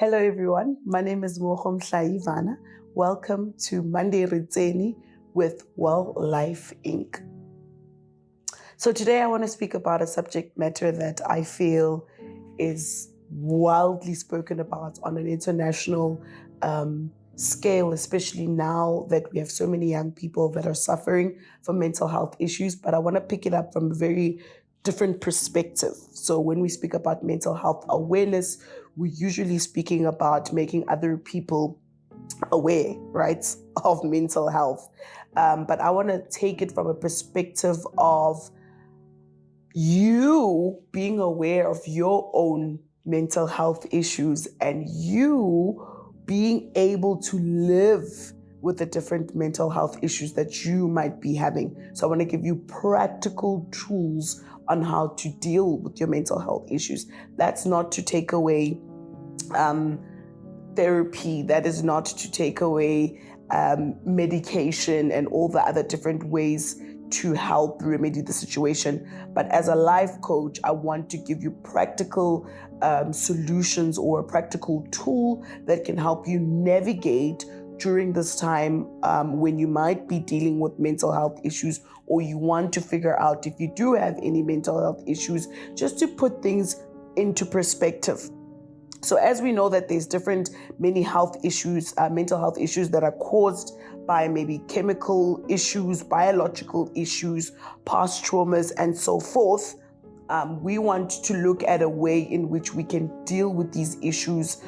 Hello everyone, my name is Ivana. Welcome to Monday Re Tsene with Well Life Inc. So today I want to speak about a subject matter that I feel is wildly spoken about on an international scale, especially now that we have so many young people that are suffering from mental health issues. But I want to pick it up from a very different perspective. So when we speak about mental health awareness, we're usually speaking about making other people aware, right, of mental health. But I want to take it from a perspective of you being aware of your own mental health issues and you being able to live with the different mental health issues that you might be having. So I want to give you practical tools on how to deal with your mental health issues. That's not to take away therapy. That is not to take away medication and all the other different ways to help remedy the situation. But as a life coach, I want to give you practical solutions or a practical tool that can help you navigate during this time when you might be dealing with mental health issues, or you want to figure out if you do have any mental health issues, just to put things into perspective. So as we know that there's many health issues, mental health issues that are caused by maybe chemical issues, biological issues, past traumas, and so forth, we want to look at a way in which we can deal with these issues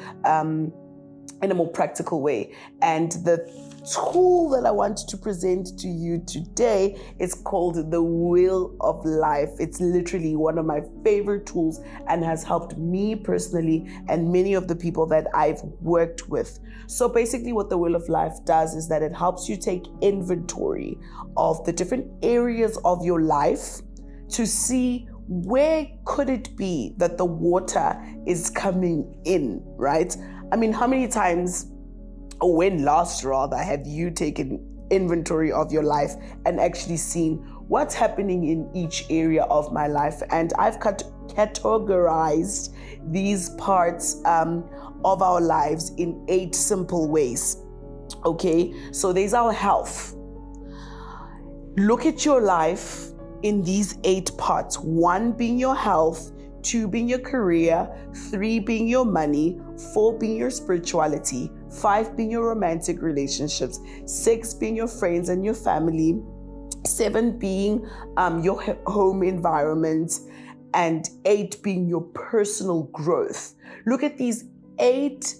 in a more practical way. And the tool that I want to present to you today is called the Wheel of Life. It's literally one of my favorite tools and has helped me personally and many of the people that I've worked with. So basically what the Wheel of Life does is that it helps you take inventory of the different areas of your life to see where could it be that the water is coming in, right? I mean, how many times, or when last rather, have you taken inventory of your life and actually seen what's happening in each area of my life? And I've categorized these parts of our lives in 8 simple ways. Okay, so there's our health. Look at your life in these 8 parts. 1 being your health, 2 being your career, 3 being your money, 4 being your spirituality, 5 being your romantic relationships, 6 being your friends and your family, 7 being your home environment, and 8 being your personal growth. Look at these 8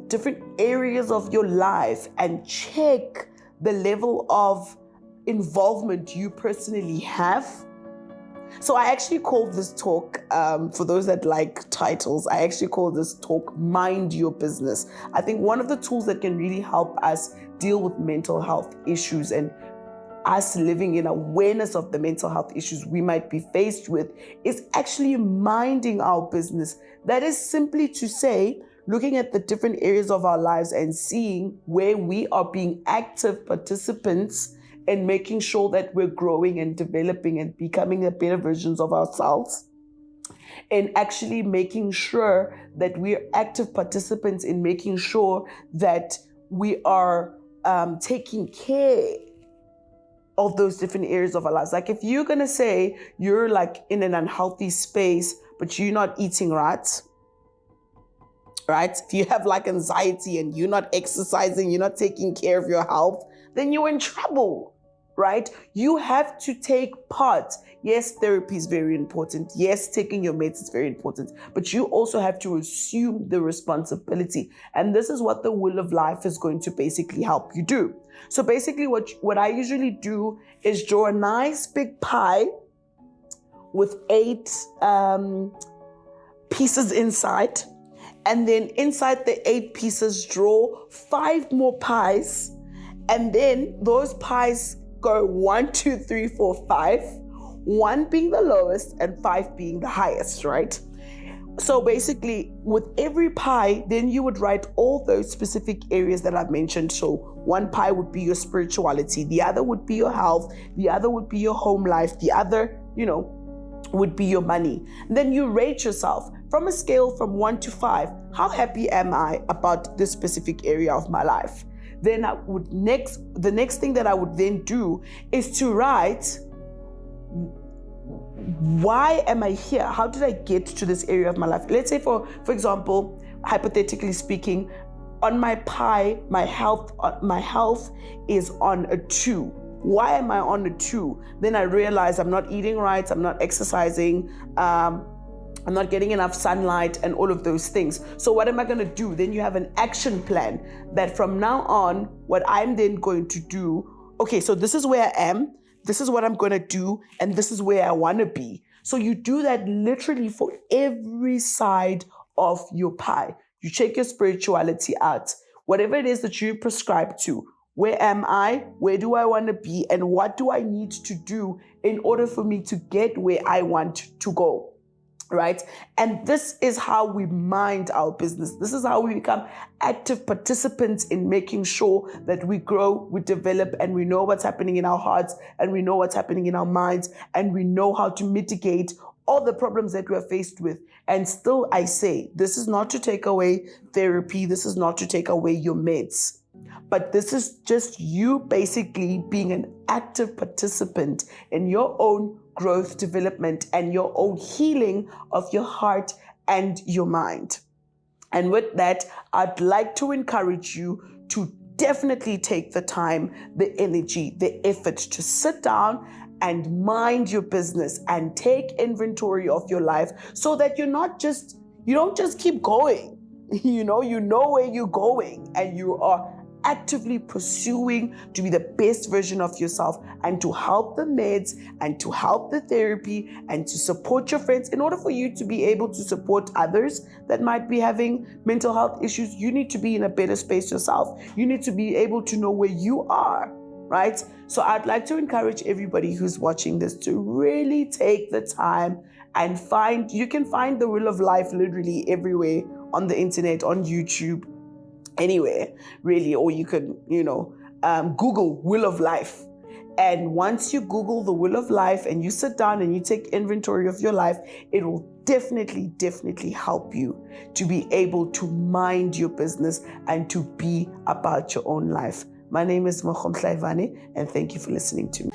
different areas of your life and check the level of involvement you personally have. So I actually call this talk, for those that like titles, I actually call this talk Mind Your Business. I think one of the tools that can really help us deal with mental health issues and us living in awareness of the mental health issues we might be faced with is actually minding our business. That is simply to say, looking at the different areas of our lives and seeing where we are being active participants and making sure that we're growing and developing and becoming a better versions of ourselves, and actually making sure that we're active participants in making sure that we are taking care of those different areas of our lives. Like if you're gonna say you're like in an unhealthy space, but you're not eating right? If you have like anxiety and you're not exercising, you're not taking care of your health, then you're in trouble, right? You have to take part. Yes, therapy is very important. Yes, taking your meds is very important, but you also have to assume the responsibility. And this is what the Wheel of Life is going to basically help you do. So basically what I usually do is draw a nice big pie with 8 pieces inside. And then inside the 8 pieces, draw 5 more pies. And then those pies go 1, 2, 3, 4, 5, 1 being the lowest and 5 being the highest, right? So basically, with every pie, then you would write all those specific areas that I've mentioned. So 1 pie would be your spirituality, the other would be your health, the other would be your home life, the other, would be your money. And then you rate yourself. from a scale from 1 to 5, how happy am I about this specific area of my life? Then the next thing that I would then do is to write, why am I here? How did I get to this area of my life? Let's say for example, hypothetically speaking, on my pie, my health is on a 2. Why am I on a 2? Then I realize I'm not eating right, I'm not exercising, I'm not getting enough sunlight and all of those things. So what am I going to do? Then you have an action plan that from now on, what I'm then going to do, okay, so this is where I am, this is what I'm going to do, and this is where I want to be. So you do that literally for every side of your pie. You check your spirituality out. Whatever it is that you prescribe to, where am I? Where do I want to be? And what do I need to do in order for me to get where I want to go? Right? And this is how we mind our business. This is how we become active participants in making sure that we grow, we develop, and we know what's happening in our hearts, and we know what's happening in our minds, and we know how to mitigate all the problems that we're faced with. And still, I say, this is not to take away therapy. This is not to take away your meds. But this is just you basically being an active participant in your own growth, development, and your own healing of your heart and your mind. And with that, I'd like to encourage you to definitely take the time, the energy, the effort to sit down and mind your business and take inventory of your life so that you don't just keep going. You know where you're going, and you are actively pursuing to be the best version of yourself, and to help the meds and to help the therapy and to support your friends. In order for you to be able to support others that might be having mental health issues, you need to be in a better space yourself. You need to be able to know where you are, right? So I'd like to encourage everybody who's watching this to really take the time and you can find the Wheel of Life literally everywhere on the internet, on YouTube, anywhere really, or you can Google Wheel of Life. And once you Google the Wheel of Life and you sit down and you take inventory of your life, it will definitely help you to be able to mind your business and to be about your own life. My name is Mokhom Tlaivane, and thank you for listening to me.